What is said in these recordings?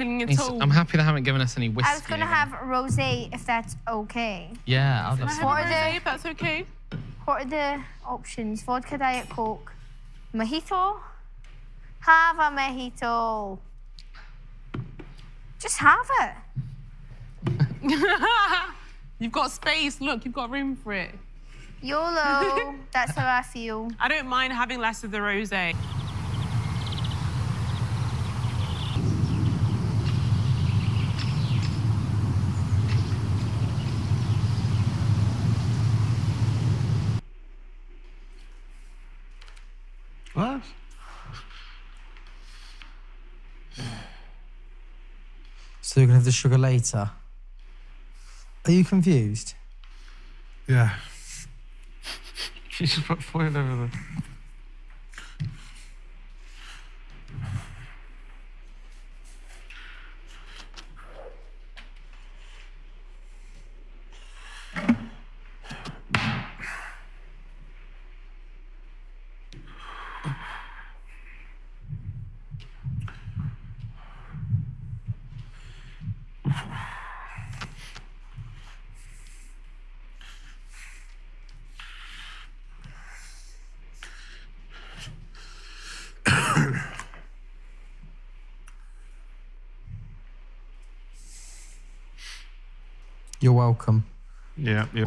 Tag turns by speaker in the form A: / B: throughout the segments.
A: I'm happy they haven't given us any whiskey.
B: I was going to have rosé if that's okay.
A: Yeah, I'll
C: Can I have a rosé if that's okay?
B: What are the options? Vodka, Diet Coke, mojito? Have a mojito. Just have it.
C: You've got space. Look, you've got room for it.
B: YOLO. That's how I feel.
C: I don't mind having less of the rosé.
D: What?
E: So you're gonna have the sugar later? Are you confused?
D: Yeah. You should put foil over there.
E: You're welcome.
D: Yeah, yeah.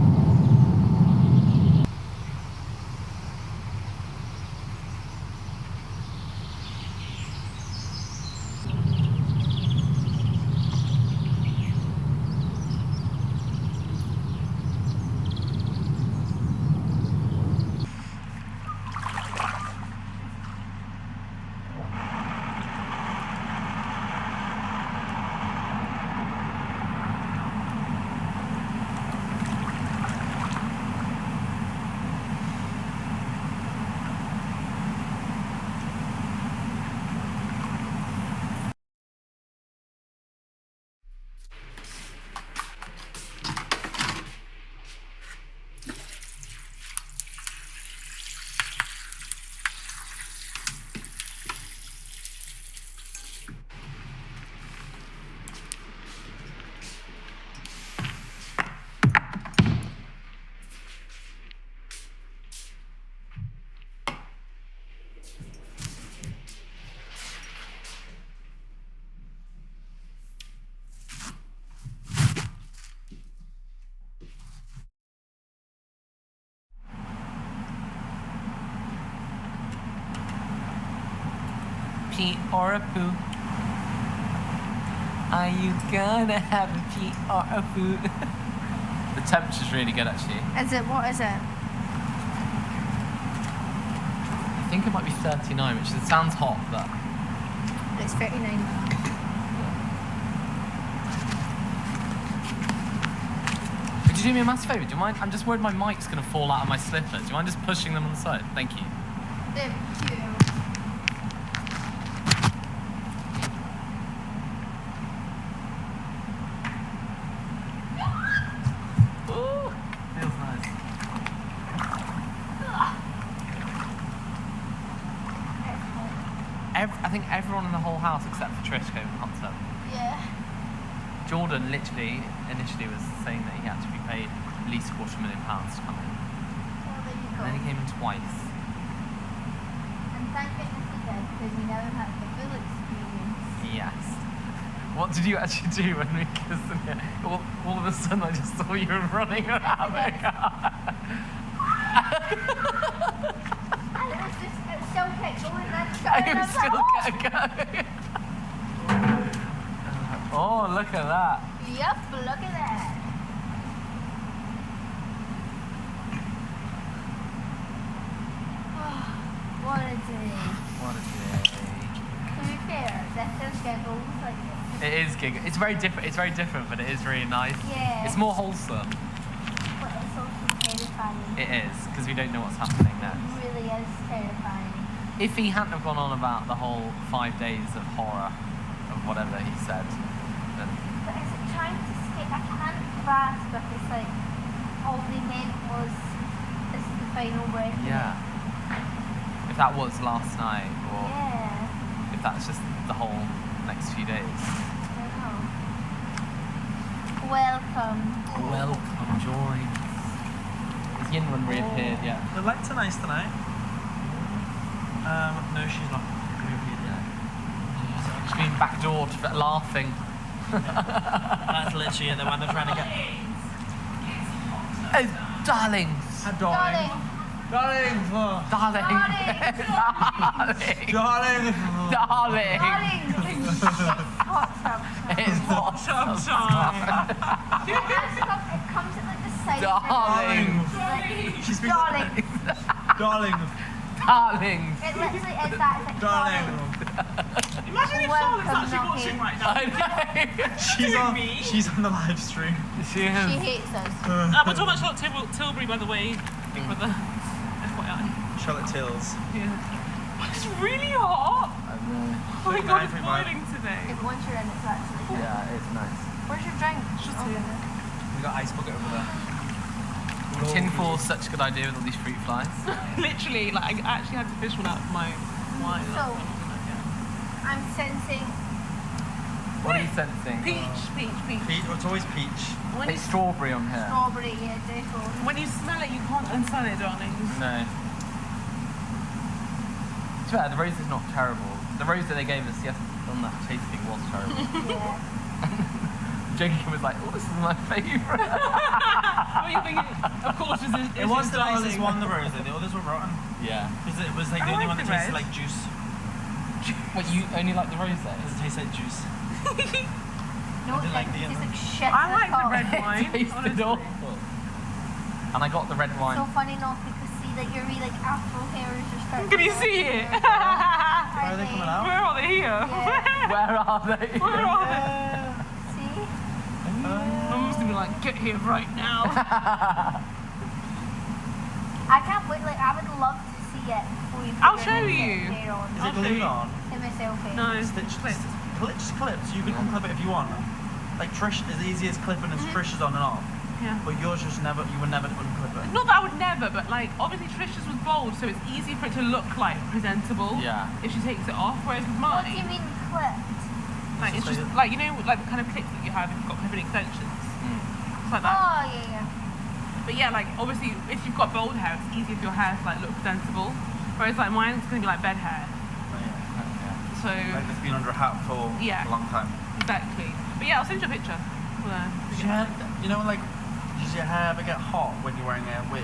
F: Pee or a poo? Are you gonna have a pee or a poo? The temperature's really good, actually.
B: Is it? What is it?
F: I think it might be 39, which it sounds hot, but...
B: It's 39.
F: Could you do me a massive favour? Do you mind? I'm just worried my mic's gonna fall out of my slippers. Do you mind just pushing them on the side? Thank you.
B: Thank you.
F: Feels nice. I think everyone in the whole house except for Trish came from hot tub.
B: Yeah.
F: Jordan literally initially was saying that he had to be paid at least £250,000 to come in.
B: Well, there you
F: And
B: go.
F: then he came in twice.
B: And thank goodness he did, because we now have the full experience.
F: Yes. What did you actually do when we kissed in it? All of a sudden I just saw you running around the car.
B: And it still kept going.
F: I was still going. Oh, look at that.
B: Yep, look at that. What a day.
F: What a day.
B: To be fair, this is giggles like this.
F: It is gig. It's very different. It's very different, but it is really nice.
B: Yeah.
F: It's more wholesome.
B: But it's also terrifying.
F: It is, because we don't know what's happening
B: It
F: next.
B: really is terrifying.
F: If he hadn't have gone on about the whole 5 days of horror, of whatever he said, then...
B: But is it trying to stay? I can't grasp if it's like all they meant was this is the final breath.
F: Yeah. If that was last night, or
B: Yeah.
F: if that's just the whole next few days. Welcome, join. Has Yinwen reappeared yet?
G: The lights are nice tonight. No, she's not reappeared yet.
F: She's been backdoored laughing.
G: That's literally the one they're trying to get.
F: Oh, darlings.
B: Darling.
G: Darling.
F: Darling.
G: Darling.
F: Darling.
B: Darling.
F: It's awesome.
B: It comes in like the same.
F: Darling.
G: She's been
B: Darling.
G: Darling.
F: Darling.
B: It literally is that. It's like
G: Darling.
C: Imagine if Charlotte's actually watching right now.
F: I know.
G: She's on the live stream.
F: She
B: She
F: is.
B: hates us.
C: We're talking about Charlotte Tilbury, by the way. Big brother. FYI.
G: Charlotte Tills.
C: Yeah. It's really hot.
F: I know.
C: Oh my god, it's boiling today.
B: If once you're in, it's actually.
F: Yeah, it's nice.
B: Where's your drink?
C: Just
B: Oh,
C: here.
G: We got ice bucket over there.
F: Tin foil's such a good idea with all these fruit flies.
C: Literally, like, I actually had to fish one out of my wine.
B: So, I'm sensing
F: What are you sensing?
C: Peach.
G: Peach. It's always peach.
C: When you,
F: It's strawberry on here.
B: strawberry, yeah, definitely.
C: when you smell it, you can't unsmell it, darlings.
F: No. To be fair, the rose is not terrible. The rose that they gave us yesterday on that tasting was terrible.
B: Yeah.
F: Jacob was like, oh, this is my favourite.
C: What are you thinking? Of course,
G: It was the nicest one, the rose. The others were rotten.
F: Yeah.
G: Because it was like
C: I
G: the only
C: like
G: one that
C: the
G: tasted
C: red.
G: like juice.
F: Wait, you only like the rose
G: It doesn't taste like juice.
B: No,
G: didn't like the
B: it tastes
G: other.
B: like shit.
C: I like the red
F: It
C: wine.
F: tasted
C: honestly.
F: awful. And I got the red wine.
B: So funny, not because see that your wee like afro hair is just starting.
C: Can you see it?
G: Why are they coming out?
C: Where are they here?
B: Yeah.
F: Where are they?
C: Where are they?
B: See?
C: Mum's gonna be like, get here right now.
B: I can't wait. Like I would love to see it before you.
C: I'll
B: put
C: show
B: your
C: you.
B: hair on.
G: Is
C: I'll
G: it
C: show
G: glued
C: you.
G: on?
B: In my selfie.
C: No,
G: Stitch,
C: clip.
G: just clips. You can unclip it if you want. Like Trish, as easy as clipping as Trish's on and off.
C: Yeah.
G: But yours just never. You would never unclip it.
C: Not that I would never, but like obviously Trish's was bold, so it's easy for it to look like presentable.
F: Yeah.
C: If she takes it off, whereas with
B: What do you
C: mine,
B: mean clipped?
C: like it's just like you know like the kind of clips that you have if you've got clipping extensions. It's like that.
B: Oh yeah, yeah.
C: But yeah, like obviously if you've got bold hair, it's easy for your hair to like look presentable. Whereas like mine's gonna be like bed hair. So
G: Like it's been under a hat for
C: Yeah.
G: a long time.
C: exactly. But yeah, I'll send you a picture.
G: Does your hair, you know, like, does your hair ever get hot when you're wearing a wig?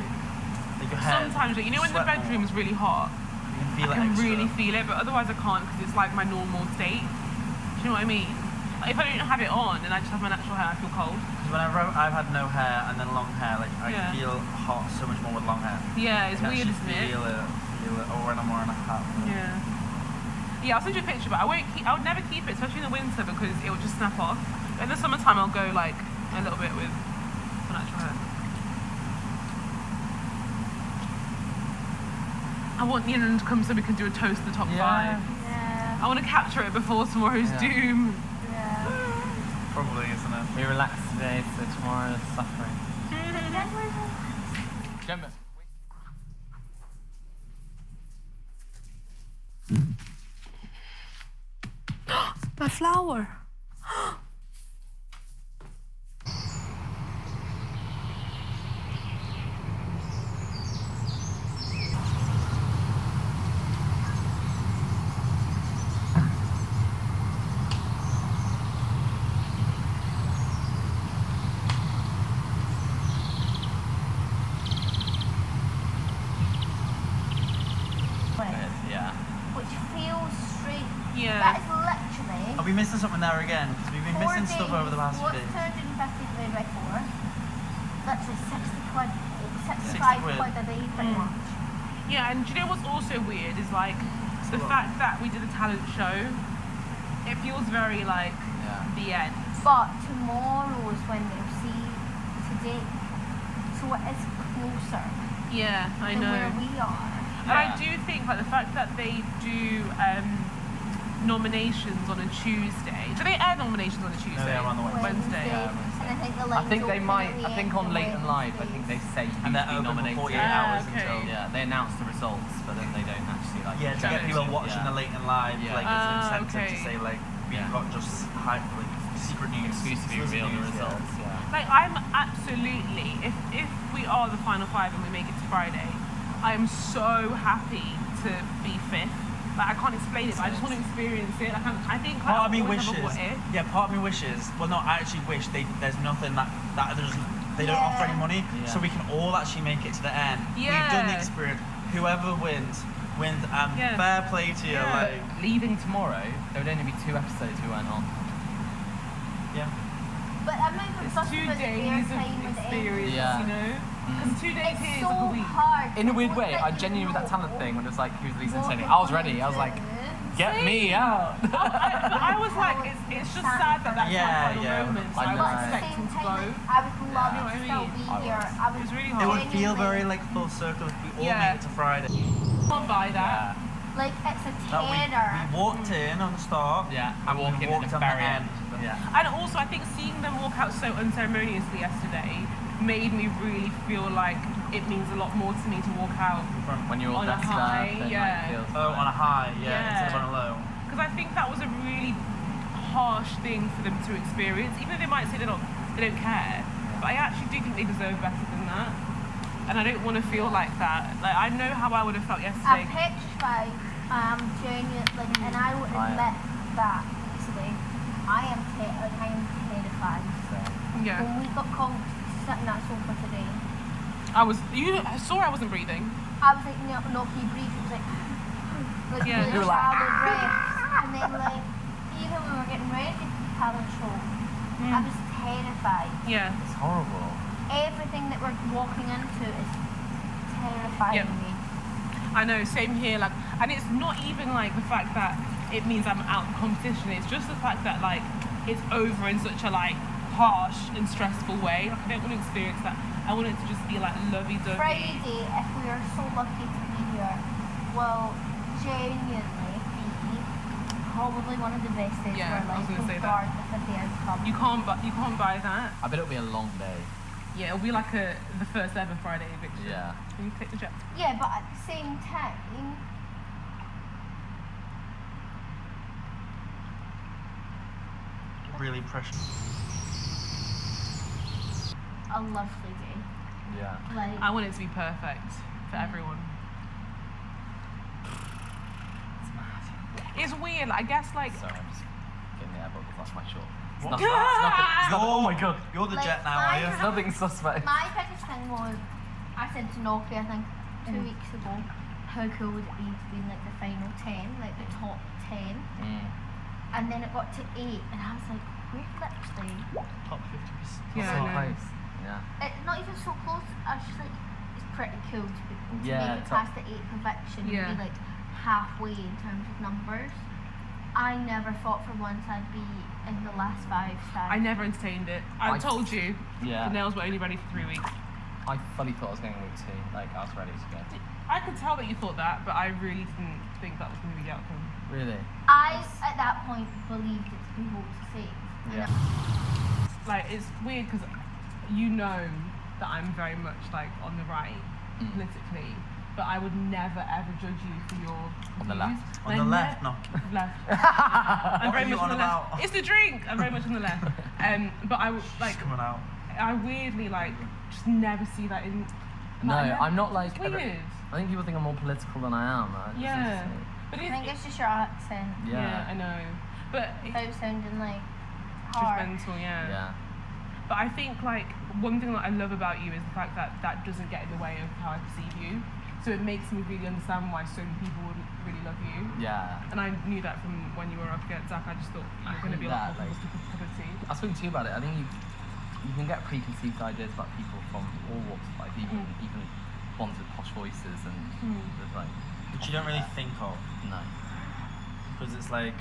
G: Like your hair.
C: Sometimes, you know when the
G: sweat more.
C: bedroom is really hot,
G: You can feel
C: I
G: it
C: can
G: extra.
C: really feel it, but otherwise I can't because it's like my normal state. Do you know what I mean? Like if I don't have it on and I just have my natural hair, I feel cold.
G: Because whenever I've had no hair and then long hair, like I
C: Yeah.
G: feel hot so much more with long hair.
C: Yeah, it's
G: I can
C: weird,
G: actually
C: isn't it?
G: feel it, or when I'm wearing a hat.
C: Yeah. Yeah, I'll send you a picture, but I would never keep it, especially in the winter because it would just snap off. But in the summertime, I'll go like a little bit with my natural hair. I want Yin to come so we can do a toast to the top 5.
B: Yeah.
C: I want to capture it before tomorrow's
F: Yeah.
C: doom.
B: Yeah.
G: Probably, isn't it?
F: We relax today, so tomorrow is suffering. Remember.
C: My flower.
F: Yeah.
B: Which feels straight.
C: Yeah.
B: That is literally.
G: Are we missing something there again? Because we've been
B: 4
G: missing stuff over the past few
B: What's
G: days.
B: 250 divided by 4? That's a 60 quid, 65
G: quid.
B: quid a day pretty much.
C: Yeah, and do you know what's also weird is like the fact that we did a talent show. It feels very like
F: Yeah.
C: the end.
B: But tomorrow is when they'll see today. So it is closer
C: Yeah, I
B: than
C: know.
B: where we are.
C: And I do think like the fact that they do nominations on a Tuesday. Do they air nominations on a Tuesday?
G: No, they are on the
C: Wednesday.
B: And I think the
F: I think they
B: lines
F: might.
B: open at
F: I think
B: the
F: on
B: end
F: Late and Live, I
B: Wednesdays.
F: think they say
G: And they're
F: who's been
G: open for
F: nominated.
G: 48
C: Ah,
G: hours
C: okay.
G: until.
F: Yeah, they announce the results, but then they don't actually like.
G: Yeah, to
F: show
G: get
F: it
G: people
F: you.
G: watching
F: Yeah.
G: the Late and Live,
F: Yeah.
G: like it's an
C: Ah,
G: incentive
C: okay.
G: to say like we've
F: Yeah.
G: got just hype, like secret news.
F: Exclusively reveal the results. Yeah.
C: Like, I'm absolutely, if we are the final 5 and we make it to Friday, I am so happy to be 5th. Like, I can't explain it, but I just want to experience it. Like, I think like,
G: Part of me
C: always have
G: wishes.
C: a what if.
G: Yeah, part of me wishes. Well, no, I actually wish there's nothing that they don't offer any money, so we can all actually make it to the end.
C: Yeah.
G: We've done the experience. Whoever wins. Fair play to you.
C: Yeah.
G: Like,
F: Leaving tomorrow, there would only be 2 episodes we went on.
G: yeah.
B: But I'm not even
C: It's
B: fussed
C: 2
B: about the
C: days
B: airtime
C: of
B: and the
C: experience,
F: Yeah.
C: you know? Because 2 days
B: It's
C: here is
B: so
C: like a week.
B: hard.
F: In a weird way,
B: Because
F: I genuinely, with that talent thing, when it was like, who's the least entertaining, I was ready. I was like, get me out.
C: But I was like, it's just sad that that's
G: Yeah,
C: my final
G: yeah.
C: moment, so
F: I
C: I
F: know.
C: was
B: But at the
C: expecting
B: same
C: to go.
B: time, I would love
C: know what
B: to
C: I
B: still
C: mean?
B: be
F: I
B: here.
F: would.
B: I would
C: It was really
G: It
C: hard.
G: would feel very
B: genuinely-
G: like full circle if we all
C: Yeah.
G: made it to Friday.
C: Can't buy that.
B: Like, it's a
G: That
B: tenner.
G: we walked in on the start.
F: Yeah, I walked in at
G: walked
F: the
G: on the
F: very end.
G: end.
F: Yeah.
C: And also, I think seeing them walk out so unceremoniously yesterday made me really feel like it means a lot more to me to walk out
F: When you're all
C: on a
F: dressed
C: high,
F: up, and
C: yeah.
F: like feels
G: Oh, on a high,
C: Yeah.
G: instead of on a low.
C: Because I think that was a really harsh thing for them to experience, even though they might say they don't care. But I actually do think they deserve better than that. And I don't want to feel like that. Like, I know how I would have felt
B: I'm
C: yesterday.
B: petrified. Genuinely, and I would admit that easily. I am terrified.
C: Yeah.
B: When we got called to sit in that sofa today,
C: I saw I wasn't breathing.
B: I was like, no, can you breathe? It was like
C: Yeah.
B: really
F: You were like,
B: shallow breaths. And then like, even when we were getting ready to have a show, I was terrified.
C: Yeah.
F: It's horrible.
B: Everything that we're walking into is terrifying
C: Yep.
B: me.
C: I know, same here. Like, and it's not even like the fact that it means I'm out in competition. It's just the fact that like it's over in such a like harsh and stressful way. Like, I don't want to experience that. I want it to just be like lovey-dovey.
B: Friday, if we are so lucky to be here, will genuinely be probably one of the best days
C: Yeah,
B: of
C: I
B: our
C: was
B: life,
C: gonna say that.
B: regardless if the outcome.
C: You can't buy that.
F: I bet it'll be a long day.
C: Yeah, it'll be like the first ever Friday eviction.
F: Yeah.
C: Can you take the jet?
B: Yeah, but at the same time,
G: Really precious.
B: a lovely day.
F: Yeah.
B: Like,
C: I want it to be perfect for everyone. It's weird. I guess like
F: Sorry, I'm just getting the airbag because that's my short. It's
G: What?
F: nothing. It's nothing. It's nothing. Oh my god.
G: You're the
B: Like,
G: jet now, are you?
F: It's nothing suspect.
B: my biggest thing was, I said to Noki, I think 2 weeks ago, how cool would it be to be in like the final 10, like the top 10, and then it got to 8, and I was like, we're literally,
G: Top 50%.
C: Yeah,
F: So
C: I know.
F: close. Yeah.
B: not even so close, I was just like, it's pretty cool to
F: Yeah,
B: make it
F: top-
B: past the 8th eviction
C: Yeah.
B: and be like halfway in terms of numbers. I never thought for once I'd be in the last 5 stars.
C: I never entertained it. I told you.
F: Yeah.
C: The nails were only ready for 3 weeks.
F: I fully thought I was going to week 2. Like, I was ready to go.
C: I could tell that you thought that, but I really didn't think that was going to be the outcome.
F: Really?
B: I, at that point, believed it to be hope to save.
F: Yeah.
C: Like, it's weird because you know that I'm very much like on the right politically, but I would never ever judge you for your
F: On the
C: views.
F: left.
G: On
C: And
G: the
C: I
G: left, no.
C: Left. I'm
G: What
C: very
G: are you
C: much on
G: on
C: the left.
G: about?
C: It's the drink. I'm very much on the left. But I like.
G: She's coming out.
C: I weirdly like just never see that in.
F: No,
C: like,
F: I'm not like.
C: It's weird.
F: I think people think I'm more political than I am. It's
C: Yeah.
F: just,
C: But
B: I think it's just your accent,
C: yeah, I know. But it's
B: without sounding like hard.
C: judgmental, yeah.
F: yeah.
C: But I think like one thing that I love about you is the fact that that doesn't get in the way of how I perceive you. So it makes me really understand why so many people would really love you.
F: Yeah.
C: And I knew that from when you were up against Zach. I just thought you were going to be a lot more
F: Like-
C: people's cup of tea.
F: I was speaking to you about it. I think you can get preconceived ideas about people from all walks of life, even ones with posh voices and there's like.
G: Which you don't really think of.
F: No.
G: Because it's like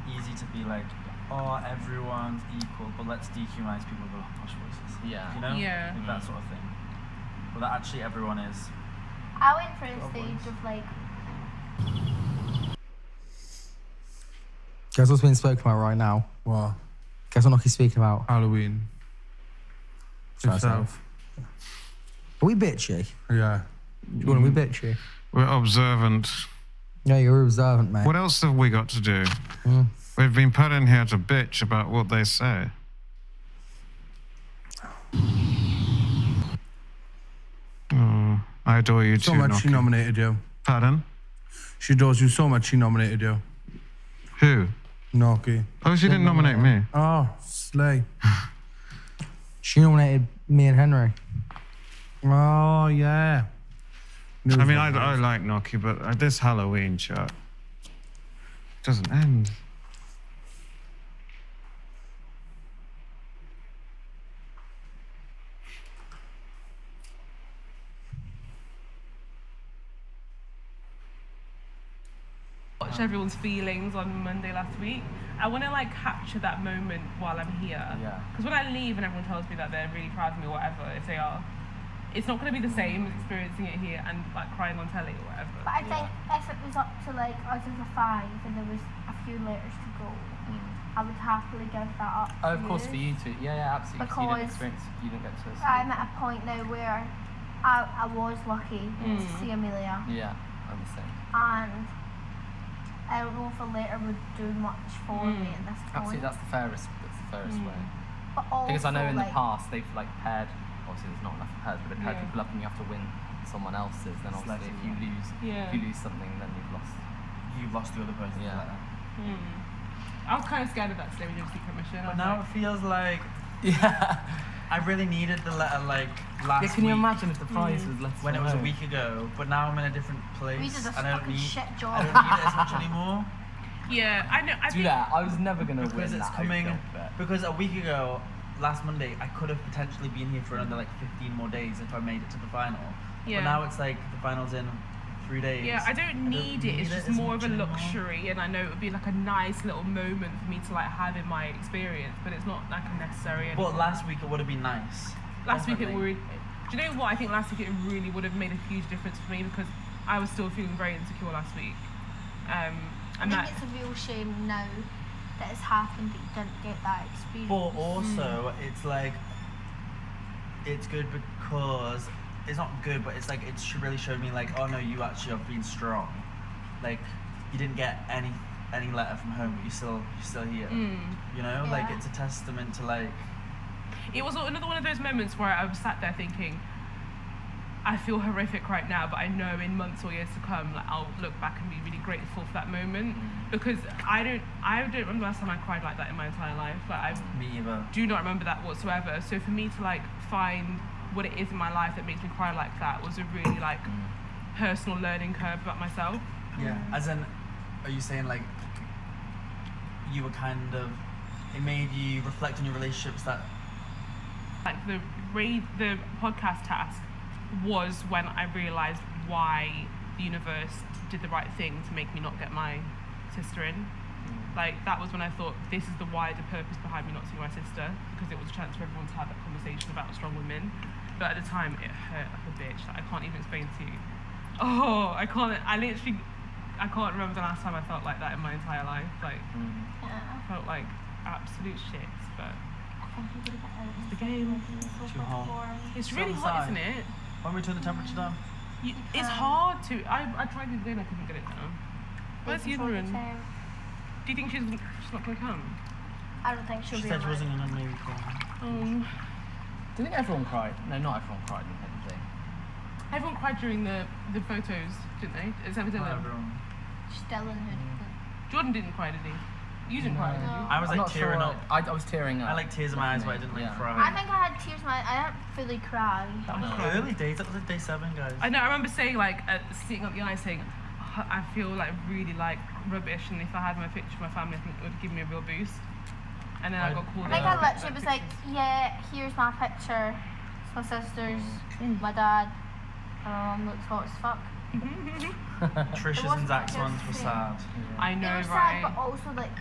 G: easy to be like, oh, everyone's equal, but let's dehumanize people with posh voices.
F: Yeah.
G: You know?
C: Yeah.
G: Like that sort of thing. But that actually everyone is.
B: I went through a stage of like,
E: Guess what's being spoken about right now?
D: What?
E: Guess what Noki's speaking about?
D: Halloween.
E: Try
D: Itself.
E: Are we bitchy?
D: Yeah.
E: You want to be bitchy?
D: We're observant.
E: Yeah, you're observant, mate.
D: What else have we got to do? We've been put in here to bitch about what they say. Oh, I adore you
H: So
D: too,
H: much she
D: Noki.
H: nominated you.
D: Pardon?
H: She adores you so much she nominated you.
D: Who?
H: Noki.
D: Oh, she didn't nominate me.
H: Oh, slay.
E: She nominated me and Henry.
H: Oh, yeah.
D: I mean, I like Noki, but this Halloween chat doesn't end.
C: Watch everyone's feelings on Monday last week. I want to like capture that moment while I'm here.
F: Yeah.
C: Because when I leave and everyone tells me that they're really proud of me or whatever, if they are, it's not going to be the same as experiencing it here and like crying on telly or whatever.
B: But I think if it was up to like us as a 5 and there was a few letters to go, I would happily give that up.
F: Oh, of course, for you too. Yeah, absolutely.
B: Because
F: You didn't get to see.
B: I'm at a point now where I was lucky to see Amelia,
F: Yeah, I'm the same.
B: and I don't know if a letter would do much for me at this point.
F: Absolutely, that's the fairest way.
B: But also,
F: Because I know in the
B: like,
F: past they've like paired. Obviously, there's not enough pairs, but they've paired people up, and you have to win someone else's. Then obviously, if you lose something, then you've lost.
G: You've lost the other person.
F: Yeah.
G: Like that.
C: I was kind of scared of that today when you did secret mission.
G: But now it feels like I really needed the letter like last
F: Yeah, can you
G: week
F: imagine if the prize was less
G: when it was a week ago? But now I'm in a different place.
B: we did a
G: and I don't
B: fucking
G: need
B: shit
G: I
B: job.
G: don't need it as much anymore
C: Yeah, I know. I
F: Do
C: think
F: that. I was never gonna
G: because
F: win
G: it's
F: that.
G: coming.
F: I feel, but-
G: Because a week ago, last Monday, I could have potentially been here for another like 15 more days if I made it to the final.
C: Yeah.
G: But now it's like the final's in 3 days.
C: Yeah, I don't need it. It's just
G: as
C: more of
G: much
C: a
G: anymore.
C: luxury, and I know it would be like a nice little moment for me to like have in my experience, but it's not like a necessary.
G: But
C: anymore.
G: last week it would have been nice.
C: Last week it
G: Definitely.
C: would. Do you know what? I think last week it really would have made a huge difference for me because I was still feeling very insecure last week.
B: I
C: And
B: think
C: that.
B: it's a real shame now that it's happened that you didn't get that experience.
G: But also, it's like, it's good because, it's not good, but it's like, it really showed me like, oh no, you actually have been strong. Like, you didn't get any letter from home, but you're still here. You know, like
B: Yeah.
G: it's a testament to like,
C: It was another one of those moments where I was sat there thinking, I feel horrific right now, but I know in months or years to come, like I'll look back and be really grateful for that moment because I don't remember the last time I cried like that in my entire life. Like I
G: me either.
C: do not remember that whatsoever. So for me to like find what it is in my life that makes me cry like that was a really like personal learning curve about myself.
G: Yeah. As in, are you saying like, you were kind of, it made you reflect on your relationships that.
C: Like the podcast task was when I realised why the universe did the right thing to make me not get my sister in. Like that was when I thought this is the wider purpose behind me not seeing my sister, because it was a chance for everyone to have that conversation about strong women. But at the time it hurt like a bitch. Like, I can't even explain to you. I can't remember the last time I felt like that in my entire life. Like
B: Yeah.
C: I felt like absolute shit. But
B: I think we would get out of
C: the game.
G: Too hot.
C: It's really hot, isn't
G: Outside.
C: it?
G: Why don't we turn the temperature down?
C: It's hard to. I tried the other day and I couldn't get it down. Where's Yunrin? Do you think she's not gonna come?
B: I don't think she'll
G: She
B: be
G: said she
B: alive.
G: wasn't gonna maybe come.
F: Do you think everyone cried? No, not everyone cried in Head Day.
C: Everyone cried during the photos, didn't they? Except for
G: Not
C: Dylan.
G: everyone.
B: Still in her.
C: Jordan didn't cry, did he? You didn't cry, did you?
G: I was
F: I'm
G: like
F: not
G: tearing
F: sure.
G: up.
F: I was tearing up.
G: I like tears in my eyes, but I didn't like
F: Yeah.
G: cry.
B: I think I had tears in my eyes. I didn't fully cry.
C: That was
G: No,
C: crying.
G: early days. That was like day 7, guys.
C: I know. I remember saying like, sitting up the aisle saying, I feel like really like rubbish, and if I had my picture of my family, I think it would give me a real boost. And then I got called
B: I think
C: out.
B: I literally was like, yeah, here's my picture. It's my sister's, my dad. Looks hot as fuck.
G: Trish's and Zach's ones were sad.
C: I know,
B: They were
C: right?
B: sad, but also like,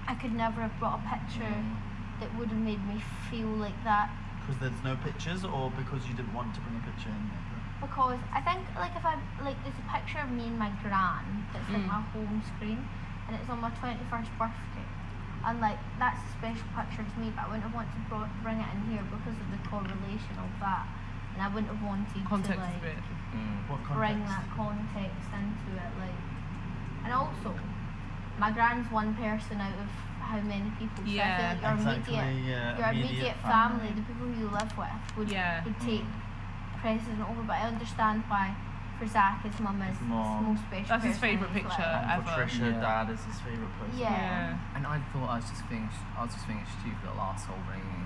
B: I could never have brought a picture that would have made me feel like that.
G: Because there's no pictures, or because you didn't want to bring a picture in?
B: Because I think like if I like there's a picture of me and my gran that's like my home screen, and it's on my 21st birthday, and like that's a special picture to me. But I wouldn't have wanted to bring it in here because of the correlation of that, and I wouldn't have wanted
C: Context
B: to
C: is a
B: like
C: bit.
G: What
B: bring
G: context?
B: that context into it, like, and also my grand's one person out of how many people. So I feel like your immediate family, the people who you live with, would take precedent over. But I understand why for Zach his mum is his most special.
C: That's his favourite picture ever.
G: For Trisha, Dad is his favourite person.
B: Yeah.
F: And I thought I was just being a stupid little arsehole ringing.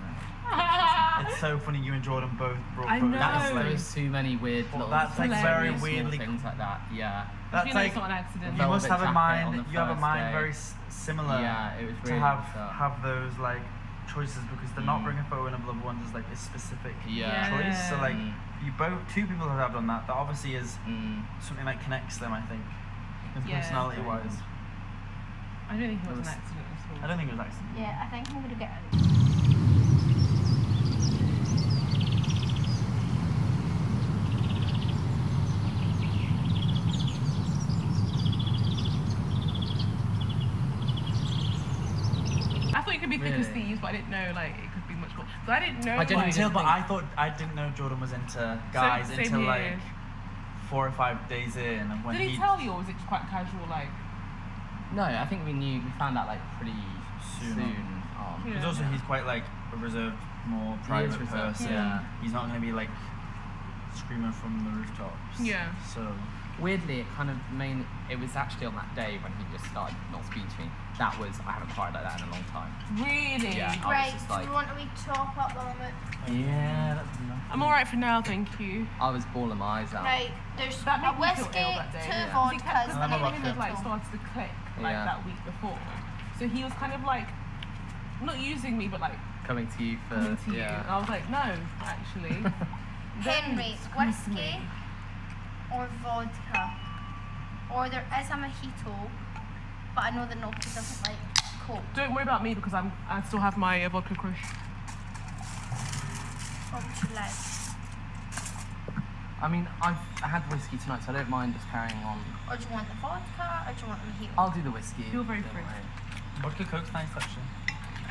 G: It's so funny you and Jordan both brought
C: I know.
F: There was too many weird little
G: that's like very
C: hilarious
G: weirdly
F: things like that. Yeah.
G: That's
C: like it's not an accident.
G: You must have a
F: jacket
G: mind.
F: on the
G: You have a
F: first
G: mind
F: day.
G: very similar.
F: Yeah, it was
G: to
F: really
G: have those like choices because to not bring a photo in of loved ones is like a specific choice. So like two people have done that. That obviously is something that connects them. I think, personality wise.
C: I don't think it was an accident at all.
G: I don't think it was an accident.
B: Yeah, I think I'm gonna get out.
C: I thought you could be thick as thieves, but I didn't know like it could be much more. So I didn't know.
F: I
G: didn't know Jordan was into guys until like 4 or 5 days in. And when
C: did he tell you, or was it just quite casual? Like,
F: no, I think we found out like pretty soon.
G: Because also he's quite like a reserved, more private person.
F: Yeah.
G: He's not going to be like screaming from the rooftops.
C: Yeah.
G: So
F: weirdly, it was actually on that day when he just started not speaking to me. That was, I haven't cried like that in a long time.
C: Really?
F: Yeah.
B: Right,
F: I was just
B: do
F: like,
B: you want a wee top up the limit?
F: yeah, that's enough.
C: I'm alright for now, thank you.
F: I was bawling my eyes out.
B: Right, there's
C: That
B: a
C: made me feel
B: whiskey,
C: ill that day.
B: 2
C: He
B: vodkas,
C: kept
B: and
G: another
B: then
C: him
B: a
C: had like
B: little.
C: started to click like
F: Yeah.
C: that week before. So he was kind of like not using me, but like
F: Coming to you for
C: coming to you. And I was like, no, actually.
B: Henry,
C: Come to me.
B: whiskey or vodka? Or there is a mojito, but I know that nobody doesn't like Coke.
C: Don't worry about me because I still have my vodka crush.
B: What would you like?
F: I mean, I had whiskey tonight, so I don't mind just carrying on.
B: Or do you want the vodka, or do you want the mojito?
F: I'll do the whiskey.
C: Feel very
F: don't
C: free.
F: worry.
G: vodka Coke's nice actually.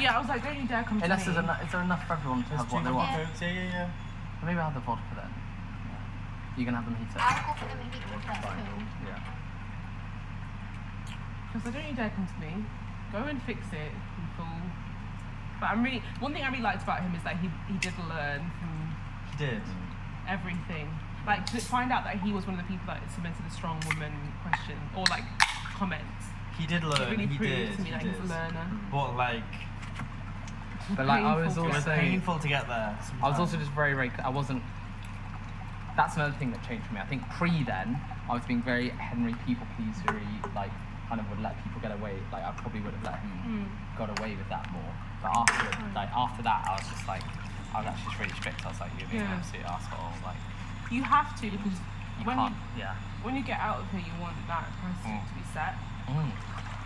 C: Yeah, I was like, don't you dare come to
F: Unless
C: me.
F: is there enough for everyone to have what they want?
B: Yeah.
G: Cokes, yeah.
F: Maybe I'll have the vodka then. You can have the mojito.
B: I'll go for the mojito, that's
F: Fine.
B: cool.
F: Yeah.
C: Because I don't you dare come to me. Go and fix it, you fool. But one thing I really liked about him is that he did learn from
G: He did.
C: everything. Like to find out that he was one of the people that submitted a strong woman question or like comments.
G: He did
C: It
G: learn.
C: really
G: He
C: proved
G: did.
C: to me that
G: He
C: he's a
G: did.
C: learner.
G: But like,
F: But like, I was
C: Painful.
G: it was
F: also
G: painful to get there.
F: I was also just very, very. I wasn't. That's another thing that changed for me. I think then, I was being very Henry people pleasery, like kind of would let people get away. Like I probably would have let him got away with that more. But after that, I was just like, I was actually just really strict. I was like, you're being an absolute asshole. Like
C: You have to because
F: you
C: when
F: can't. Yeah.
C: when you get out of here, you want that precedent to be set,
F: Mm.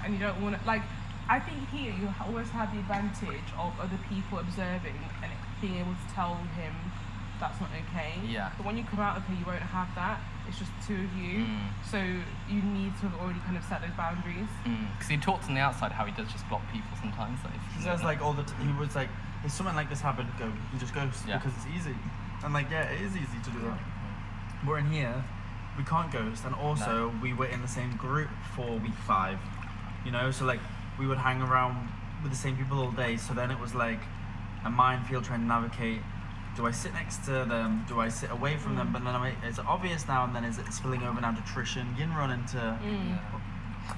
C: and you don't want to like. I think here you always have the advantage of other people observing and being able to tell him that's not okay.
F: Yeah.
C: But when you come out of here, you won't have that. It's just the two of you. So you need to have already kind of set those boundaries.
F: Because he talks on the outside how he does just block people sometimes. Like,
G: He says like all the he was like, if something like this happened, he just goes
F: Yeah.
G: because it's easy. And like yeah, it is easy to do that. We're in here, we can't ghost, and also we were in the same group for week 5. You know, so like we would hang around with the same people all day. So then it was like a minefield trying to navigate. Do I sit next to them? Do I sit away from them? But then it's obvious now, and then is it spilling over now to Trish and Yin run into?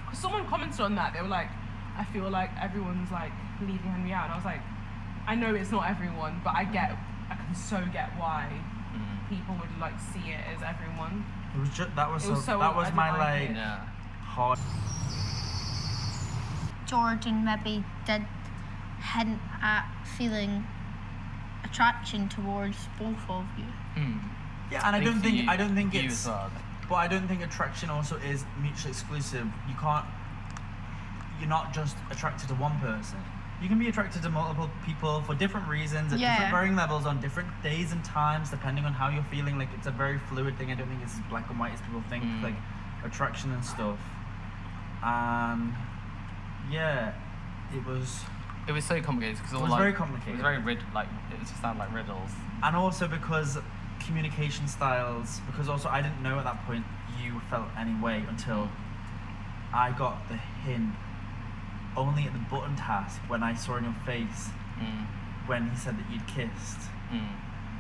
C: Because someone commented on that. They were like, I feel like everyone's like leaving Henry out. And I was like, I know it's not everyone, but I can so get why people would like see it as everyone.
G: It was just that was
C: It was so-
G: that was
C: I
G: my
C: didn't like
G: like
C: it.
F: Yeah.
G: hard.
B: Jordan maybe did hint at feeling attraction towards both of you.
G: Yeah, and I don't think
F: you
G: it's.
F: as well.
G: But I don't think attraction also is mutually exclusive. You're not just attracted to one person. You can be attracted to multiple people for different reasons at different varying levels on different days and times, depending on how you're feeling. Like it's a very fluid thing. I don't think it's black and white as people think. Like attraction and stuff. And yeah, it was
F: so complicated because
G: It was very complicated.
F: It was very it just sounded like riddles.
G: and also because communication styles. Because also I didn't know at that point you felt any way until I got the hint only at the button task when I saw in your face when he said that you'd kissed.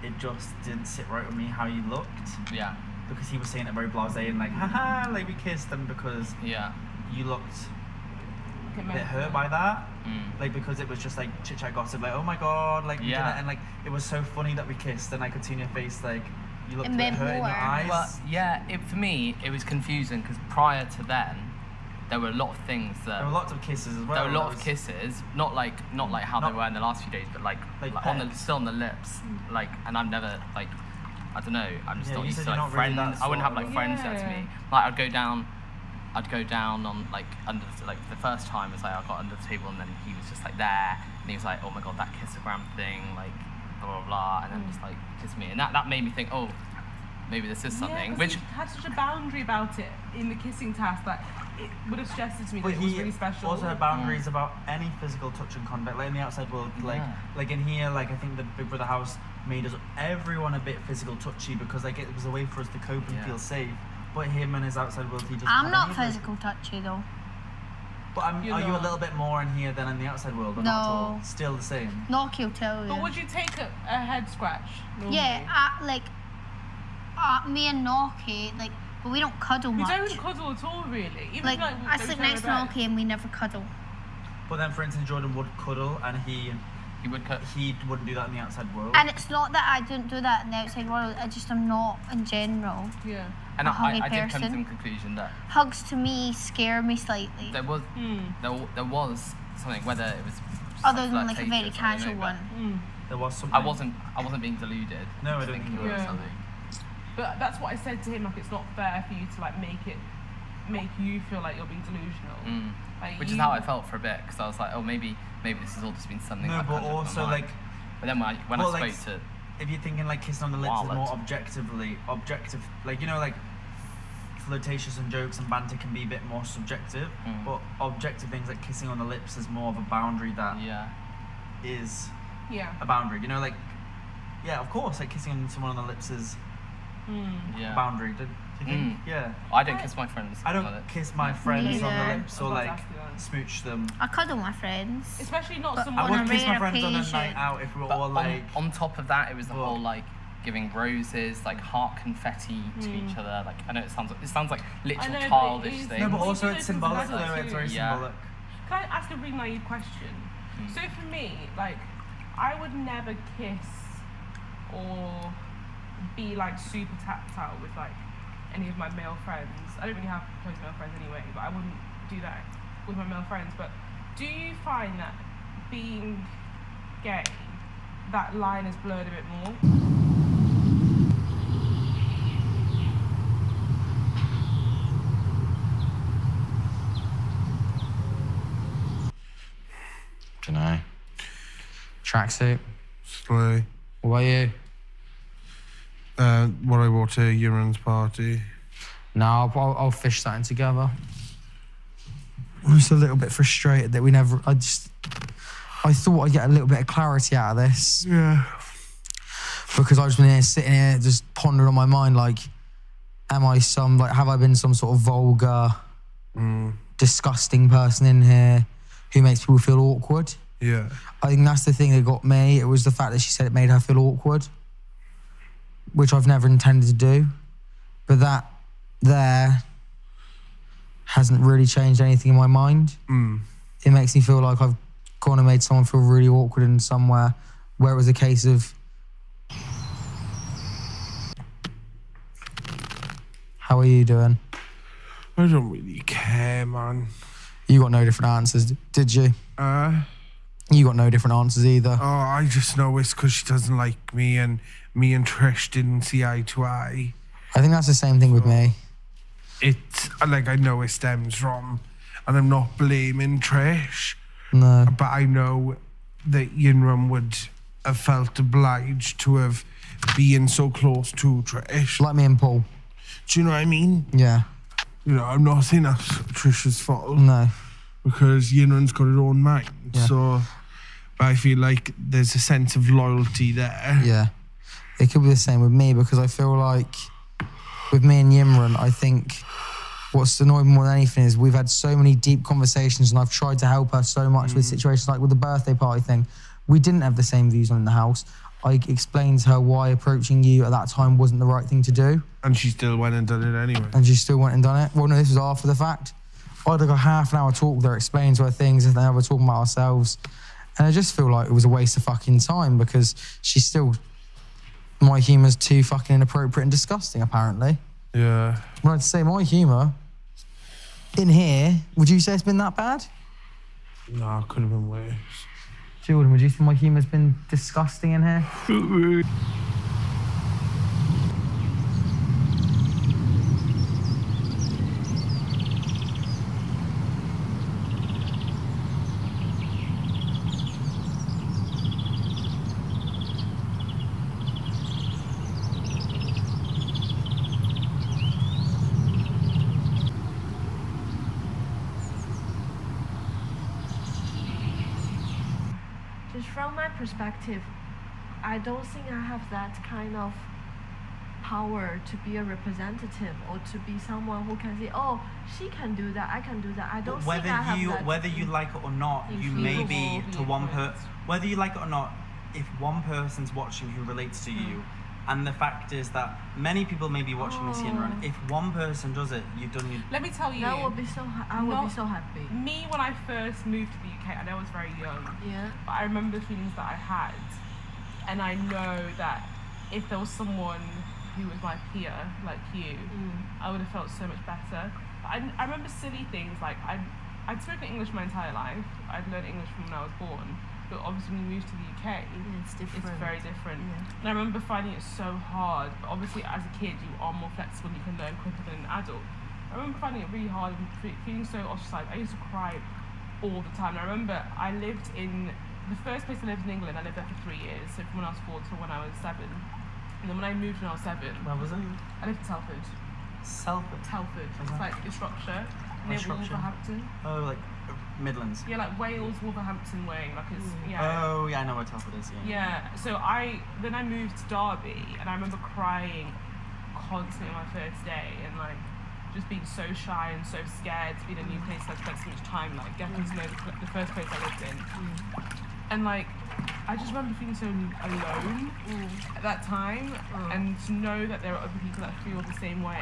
G: It just didn't sit right with me how you looked.
F: Yeah.
G: Because he was saying it very blasé and like, haha, like we kissed, and because
F: Yeah.
G: you looked a bit hurt by that. Like, because it was just like chit chat gossip, like, oh my god, like, we did it, and like, it was so funny that we kissed, and I could see in your face, like, you looked a bit hurt in your eyes.
F: Well, yeah, for me, it was confusing because prior to then, there were a lot of things that.
G: There were lots of kisses as well.
F: There were a lot of kisses, not like how they were in the last few days, but like on still on the lips, like, and I've never like, I don't know, I'm just not used to like friends. Really I wouldn't have like friends there to me. Like I'd go down on like under like the first time was like I got under the table and then he was just like there and he was like, oh my god, that kissogram thing, like blah blah blah, and then just like kissed me, and that made me think, oh, maybe this is something.
C: Yeah,
F: which
C: he had such a boundary about it in the kissing task that it would have suggested to me that it was really special.
G: Also had boundaries about any physical touch and contact, like in the outside world, like in here, like I think the Big Brother house made us everyone a bit physical touchy because like it was a way for us to cope and feel safe. But him and his outside world, he doesn't.
B: I'm not
G: have any
B: physical touchy though.
G: But are you a little bit more in here than in the outside world? Or
B: No.
G: Not at all? Still the same.
B: Noki will tell you.
C: But would you take a head scratch? Normally?
B: Yeah, me and Noki, like, but we don't cuddle
C: We
B: much.
C: don't cuddle at all, really. Even
B: Like, I sleep next to Noki and we never cuddle.
G: But then, for instance, Jordan would cuddle, and he wouldn't do that in the outside world.
B: And it's not that I don't do that in the outside world. I just am not in general.
C: Yeah.
F: And
B: a huggy
F: I did come to
B: person.
F: the conclusion that
B: Hugs to me scare me slightly.
F: there was something, whether it was
B: Other than like a very
F: flirtatious,
B: casual
F: but
B: one.
G: There was something.
F: I wasn't being deluded.
G: No, I
F: was
G: don't think
F: thinking
G: you were.
F: of something.
C: But that's what I said to him. Like, it's not fair for you to like make you feel like you're being delusional. Like,
F: Which is how I felt for a bit, because I was like, oh, maybe this has all just been something.
G: No,
F: I've
G: but
F: conjured up in
G: also
F: my mind.
G: like.
F: But then when I spoke to.
G: If you're thinking like kissing on the lips is
F: Wallet.
G: more objective, like, you know, like flirtatious and jokes and banter can be a bit more subjective, but objective things like kissing on the lips is more of a boundary that is a boundary. You know, like, yeah, of course, like kissing on someone on the lips is a boundary. Do you think? Yeah.
F: I don't kiss my friends.
G: I don't kiss my friends on the
B: neither.
G: lips or like smooch them.
B: I cuddle my friends.
C: Especially not
B: But
C: someone.
G: I would
B: on a
G: kiss my
B: rare
G: friends on a
B: occasion.
G: night out if we were
F: But
G: all like.
F: on top of that, it was the whole like giving roses, like heart confetti to each other. Like I know it sounds like literal
C: know, but it
F: childish
C: is-
F: things.
G: No, but
C: Well,
G: also
C: you
G: it's
C: know,
G: symbolic
C: sometimes
G: though.
C: I
G: It's
C: do.
G: very symbolic.
C: Can I ask a really naive question? So for me, like, I would never kiss or be like super tactile with like any of my male friends. I don't really have close male friends anyway, but I wouldn't do that with my male friends. But do you find that being gay, that line is blurred a bit more?
E: Dunno. Tracksuit.
H: Slay.
E: What about you?
H: What I wore to Euron's party.
E: No, I'll fish that in together. I'm just a little bit frustrated that I thought I'd get a little bit of clarity out of this.
H: Yeah.
E: Because I've just been sitting here just pondering on my mind, like, have I been some sort of vulgar, disgusting person in here who makes people feel awkward?
H: Yeah.
E: I think that's the thing that got me. It was the fact that she said it made her feel awkward, which I've never intended to do. But that there hasn't really changed anything in my mind. It makes me feel like I've gone and made someone feel really awkward in somewhere where it was a case of, how are you doing?
H: I don't really care, man.
E: You got no different answers, did you? You got no different answers either.
H: Oh, I just know it's because she doesn't like me and Trish didn't see eye to eye.
E: I think that's the same thing with me.
H: It's like, I know it stems from, and I'm not blaming Trish,
E: No.
H: but I know that Yinram would have felt obliged to have been so close to Trish.
E: Like me and Paul.
H: Do you know what I mean?
E: Yeah.
H: You know, I'm not saying that's Trish's fault
E: No.
H: because Yinram's got her own mind.
E: Yeah.
H: So, but I feel like there's a sense of loyalty there.
E: Yeah. It could be the same with me because I feel like with me and Yimran, I think what's annoying more than anything is we've had so many deep conversations and I've tried to help her so much with situations like with the birthday party thing. We didn't have the same views on in the house. I explained to her why approaching you at that time wasn't the right thing to do.
H: And she still went and done it anyway.
E: And she still went and done it. Well, no, this was after the fact. I had like a half an hour talk with her, explaining to her things, and then we were talking about ourselves. And I just feel like it was a waste of fucking time because she's still... My humour's too fucking inappropriate and disgusting, apparently.
H: Yeah.
E: When I'd say my humour, in here, would you say it's been that bad?
H: No, it could have been worse.
E: Jordan, would you think my humour's been disgusting in here?
I: Just from my perspective, I don't think I have that kind of power to be a representative or to be someone who can say, oh, she can do that, I can do that. I don't think I have that.
G: Whether you like it or not, you may be to one whether you like it or not, if one person's watching who relates to you, and the fact is that many people may be watching this and run. If one person does it, you've done your...
C: Let me tell you.
I: That would be so. I would be so happy.
C: Me, when I first moved to the UK, I know I was very young.
I: Yeah.
C: But I remember the feelings that I had, and I know that if there was someone who was my peer, like you, I would have felt so much better. But I remember silly things like I'd spoken English my entire life. I'd learned English from when I was born. But obviously when you move to the UK,
I: it's different.
C: It's very different.
I: Yeah.
C: And I remember finding it so hard. But obviously as a kid, you are more flexible and you can learn quicker than an adult. I remember finding it really hard and feeling so ostracized. I used to cry all the time. And I remember I lived in, the first place I lived in England, I lived there for 3 years. So from when I was 4 to when I was 7. And then when I moved when I was 7.
G: Where was it?
C: I lived in Telford. Telford. It's like in Shropshire, near Wolverhampton.
G: Oh, like Midlands.
C: Yeah, like Wales, Wolverhampton way. Like it's
G: Oh yeah, I know where Telford is.
C: Yeah. So then I moved to Derby, and I remember crying constantly on my first day, and like just being so shy and so scared to be in a new place. I spent so much time like getting to know the first place I lived in, and like I just remember feeling so alone at that time, and to know that there are other people that feel the same way,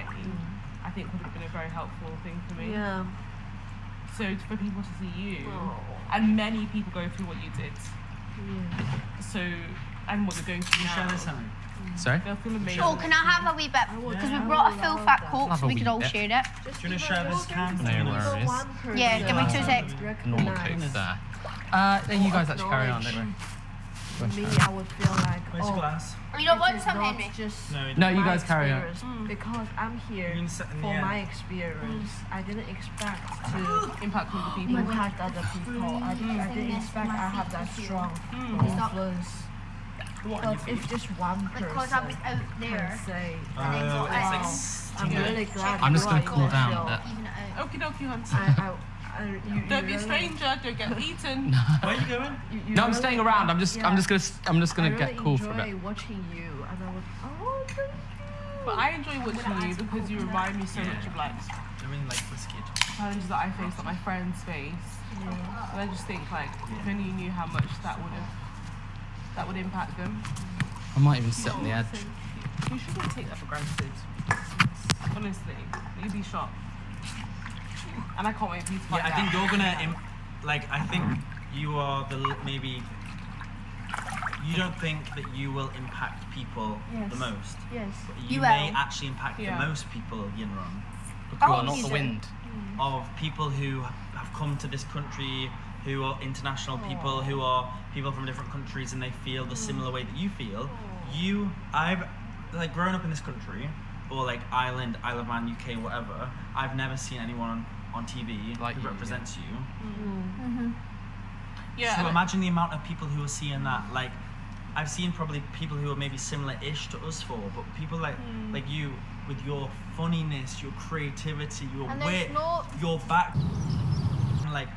C: I think would have been a very helpful thing for me.
I: Yeah.
C: So for people to see you, and many people go through what you did.
I: Yeah.
C: So, and what you're going through now.
A: Sorry?
C: They'll feel amazing.
B: Oh, can I have a wee bit? Because we brought a full fat coke so we could all share it.
G: Do you want to share this can?
A: No worries.
B: Yeah, give me 2 seconds.
A: Normal coke's there. Then you guys actually carry on, don't worry.
I: Me, I would feel like,
G: Where's your glass?
B: You don't want
I: this is
B: some,
I: not
B: Henry?
I: just
A: No, you
I: my
A: guys carry on.
I: experience, because I'm here
G: You can sit in the
I: for
G: end.
I: my experience. I didn't expect to
C: Impact other people.
I: impact other people. I didn't expect I have that strong influence. But if just one
B: Because
I: person
B: I was out
I: can
B: there.
I: say,
G: Oh, it's like
I: I'm really glad
A: I'm just
I: you
A: going
I: are
A: to cool down a
I: here."
A: bit.
B: Even it out.
C: Okie dokie, hunter.
I: You
C: Don't be a
I: really-
C: stranger. Don't get eaten.
G: Where are you going?
I: you
A: No, I'm
I: really-
A: staying around. I'm just gonna get cool for a
I: I really
A: bit.
I: enjoy watching you, and I was, oh, thank you.
C: But I enjoy watching you because you remind me so much of like
G: I really like whiskey.
C: challenges that I face, that my friends face. And I just think like if only you knew how much that would impact them.
A: I might even sit on the edge.
C: You shouldn't take that for granted. Honestly, you'd be shocked. And I can't wait for you to find
G: Yeah, I
C: out.
G: think you're gonna I think you are maybe. You don't think that you will impact people the most.
I: Yes.
G: You
B: You
G: may
B: will.
G: actually impact
C: Yeah.
G: the most people, Yinrun.
A: You are not the wind.
G: Of people who have come to this country, who are international people, who are people from different countries, and they feel the similar way that you feel. I've like grown up in this country, or like Ireland, Isle of Man, UK, whatever. I've never seen anyone on TV
A: Like
G: who
A: you,
G: represents you.
C: Yeah.
G: So
C: and
G: imagine the amount of people who are seeing that. Like, I've seen probably people who are maybe similar-ish to us four, but people like you, with your funniness, your creativity, your
B: And there's
G: wit,
B: no-
G: your back, like,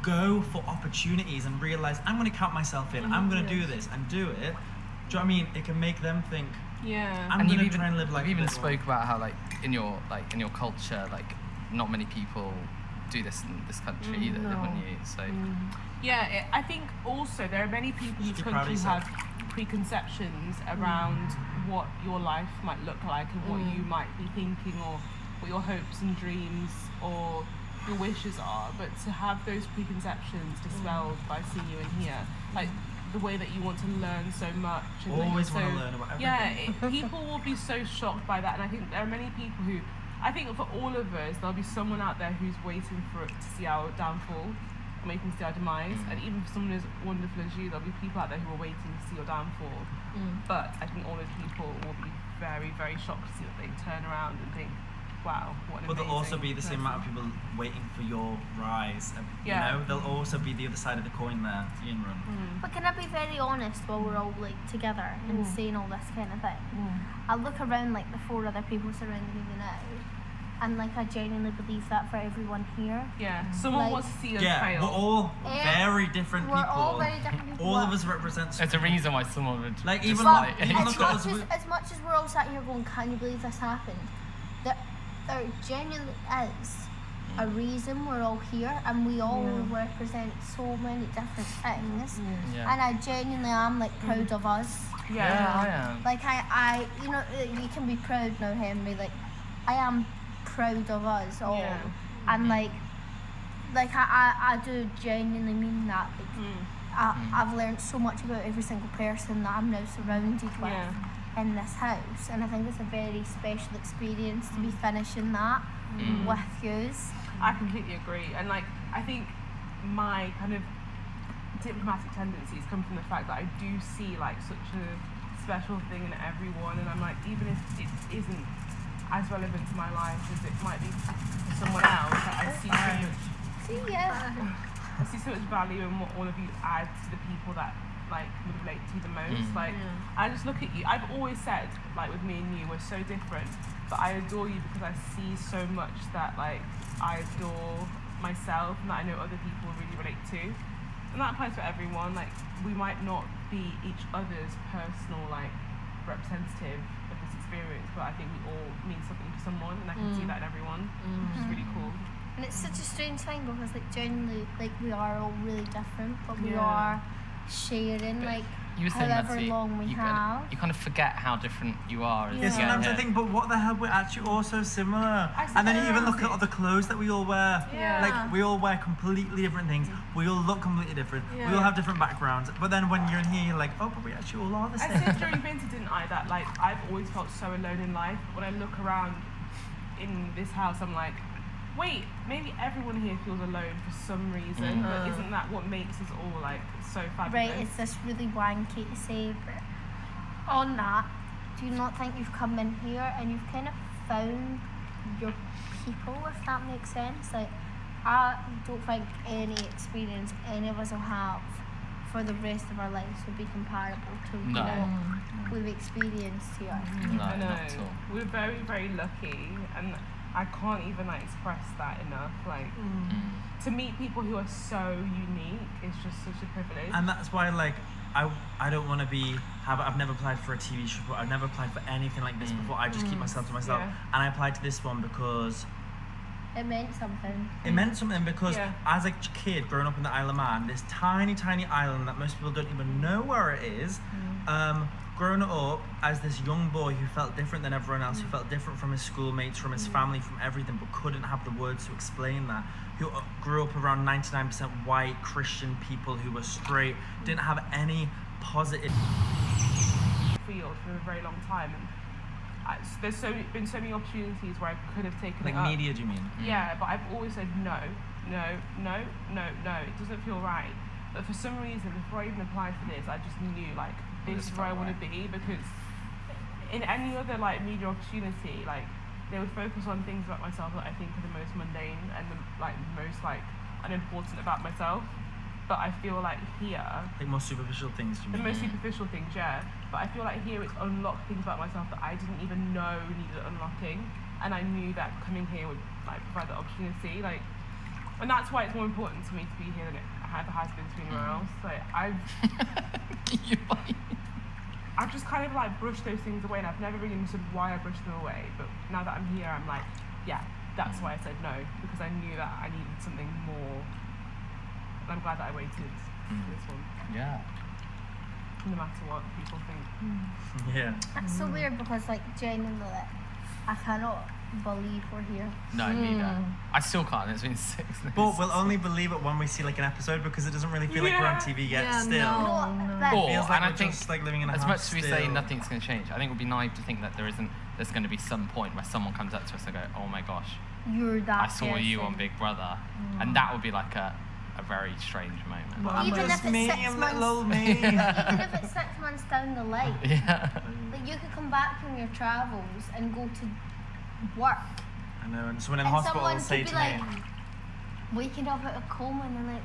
G: go for opportunities and realize I'm going to count myself in. I'm going to do this and do it. Do you know what I mean? It can make them think.
C: yeah.
G: I'm
A: And
G: going
A: you've
G: to try and live like
A: you've even
G: this one.
A: spoke about how like in your culture, like
F: not many people do this in this country either, haven't you? So
C: Yeah, I think also there are many people in this country who have preconceptions around what your life might look like and what you might be thinking, or what your hopes and dreams or your wishes are. But to have those preconceptions dispelled by seeing you in here, like the way that you want to learn so much, and
G: Always
C: that you're
G: want to learn about everything.
C: Yeah, people will be so shocked by that, and I think there are many people who, I think for all of us, there'll be someone out there who's waiting for it to see our downfall, or waiting to see our demise, and even for someone as wonderful as you, there'll be people out there who are waiting to see your downfall. But I think all those people will be very, very shocked to see that they turn around and think, wow, what an
G: But there'll also
C: amazing
G: be the same amount of people waiting for your rise. You know, there'll also be the other side of the coin there, Ian Run.
B: But can I be very honest while we're all like together and saying all this kind of thing? I look around like the 4 other people surrounding me now, and like I genuinely believe that for everyone here.
C: Yeah, someone
B: Like-
C: wants to see us
G: Yeah,
C: fail.
G: we're all very different people.
B: We're all very different people.
G: All of us represent.
F: there's a reason why someone would
G: Like,
F: just
G: even
F: like,
G: even
B: as
G: look at
B: much
G: us.
B: as much as we're all sat here going, can you believe this happened? There genuinely is a reason we're all here, and we all represent so many different things.
F: Yeah.
B: And I genuinely am like proud of us.
F: Yeah, I am.
B: Like I, you know, you can be proud now, Henry. Like I am proud of us all, and like I do genuinely mean that. Like, I've learned so much about every single person that I'm now surrounded with in this house, and I think it's a very special experience to be finishing that with yous.
C: I completely agree, and like I think my kind of diplomatic tendencies come from the fact that I do see like such a special thing in everyone, and I'm like, even if it isn't as relevant to my life as it might be for someone else, like, I see so much. I see so much value in what all of you add to the people that like would relate to the most. Like I just look at you. I've always said, like with me and you, we're so different, but I adore you because I see so much that like I adore myself and that I know other people really relate to. And that applies for everyone. Like we might not be each other's personal like representative of this experience, but I think we all mean something to someone, and I can see that in everyone, which is really cool.
B: And it's such a strange thing because like genuinely like we are all really different, but we are sharing like
F: you were saying
B: however
F: that
B: long we have.
F: You kind of forget how different you are.
G: Yeah, sometimes I think, but what the hell, we're actually all so similar. And then you even look at the clothes that we all wear. Like, we all wear completely different things. We all look completely different. We all have different backgrounds. But then when you're in here, you're like, oh, but we actually all are the same.
C: I said during winter, didn't I, that like I've always felt so alone in life. When I look around in this house, I'm like, wait, maybe everyone here feels alone for some reason, but isn't that what makes us all like so fabulous?
B: Right, it's this really wanky to say, but on that, do you not think you've come in here and you've kind of found your people, if that makes sense? Like, I don't think any experience any of us will have for the rest of our lives would be comparable to what we've experienced here.
F: No,
C: I know.
F: not at all.
C: We're very, very lucky, and I can't even like express that enough. Like to meet people who are so unique is just such a privilege.
G: And that's why, like, I don't want to I've never applied for a TV show before. I've never applied for anything like this before. I just keep myself to myself.
C: Yeah.
G: And I applied to this one because
B: It meant something.
G: it meant something, because as a kid growing up in the Isle of Man, this tiny, tiny island that most people don't even know where it is, growing up as this young boy who felt different than everyone else, who felt different from his schoolmates, from his family, from everything, but couldn't have the words to explain that, who grew up around 99% white Christian people who were straight, didn't have any positive
C: field for a very long time, and there's been so many opportunities where I could have taken
G: like
C: it up.
G: media. Do you mean?
C: Yeah, but I've always said no. It doesn't feel right. But for some reason, before I even applied for this, I just knew like this is where I want to be, because in any other like media opportunity, like they would focus on things about myself that I think are the most mundane and the most like unimportant about myself. But I feel like here,
G: Like more superficial things. Do you
C: the
G: mean?
C: most superficial things, yeah. But I feel like here it's unlocked things about myself that I didn't even know needed unlocking, and I knew that coming here would like provide that opportunity. Like, and that's why it's more important to me to be here than it ever has been to anywhere else. Like I've just kind of like brushed those things away, and I've never really understood why I brushed them away. But now that I'm here, I'm like, yeah, that's why I said no, because I knew that I needed something more. And I'm glad that I waited for this one.
F: Yeah.
C: No matter what people think.
G: Yeah.
B: It's so weird because, like, genuinely, like, I cannot believe we're here.
F: No, neither. I still can't. It's been 6 days.
G: But we'll only believe it when we see like an episode because it doesn't really feel like we're on TV yet. Still,
B: But
F: Or,
G: it feels like
F: and I
G: we're
F: think
G: just like living in a
F: as
G: house.
F: much as we say
G: still.
F: nothing's going to change, I think it would be naive to think that there's going to be some point where someone comes up to us and go, oh my gosh,
B: you're that
F: I saw you on
B: person.
F: Big Brother. And that would be like a very strange moment.
G: Well,
B: Even if it's 6 months,
G: little me.
B: even if it's 6 months down the line,
F: Yeah.
B: like you could come back from your travels and go to work,
G: I know, and someone in the
B: and
G: hospital
B: someone
G: will say
B: could be
G: to
B: like
G: me,
B: waking up out of coma and they're like,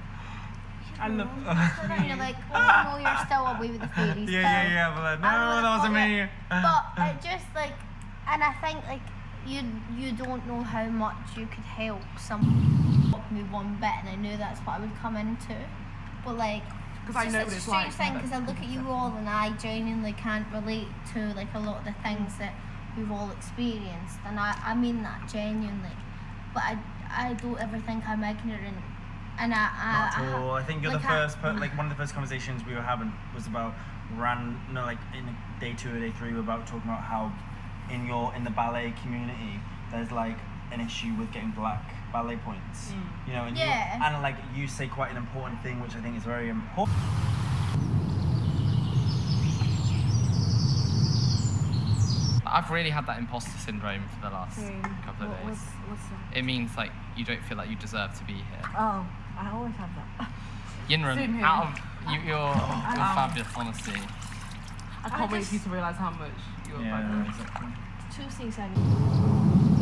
C: I love.
B: and you're like, oh no, you're still away with the fairies.
G: yeah, but like, no, that wasn't me.
B: But it just like, and I think like you don't know how much you could help someone. Help me one bit, and I knew that's what I would come into. But like,
C: Because I know
B: it's
C: what
B: a
C: it's
B: strange
C: like.
B: thing because I look at you all and I genuinely can't relate to like a lot of the things that we've all experienced, and I mean that genuinely. But I don't ever think I'm ignorant, and
G: Not at all. I think you're
B: like
G: the first, like one of the first conversations we were having was about like in day 2 or day 3, we were about talking about how in the ballet community there's like an issue with getting black ballet points. You know, and and like you say quite an important thing, which I think is very important.
F: I've really had that imposter syndrome for the last couple of days.
I: What's that?
F: It means like you don't feel like you deserve to be here.
I: Oh, I always have that.
C: Same
F: Yinrun,
C: here.
F: out of you're fabulous, honestly.
C: I can't wait for you to realise how much you're
G: Yeah,
C: fabulous.
G: exactly.
I: 2 things I need.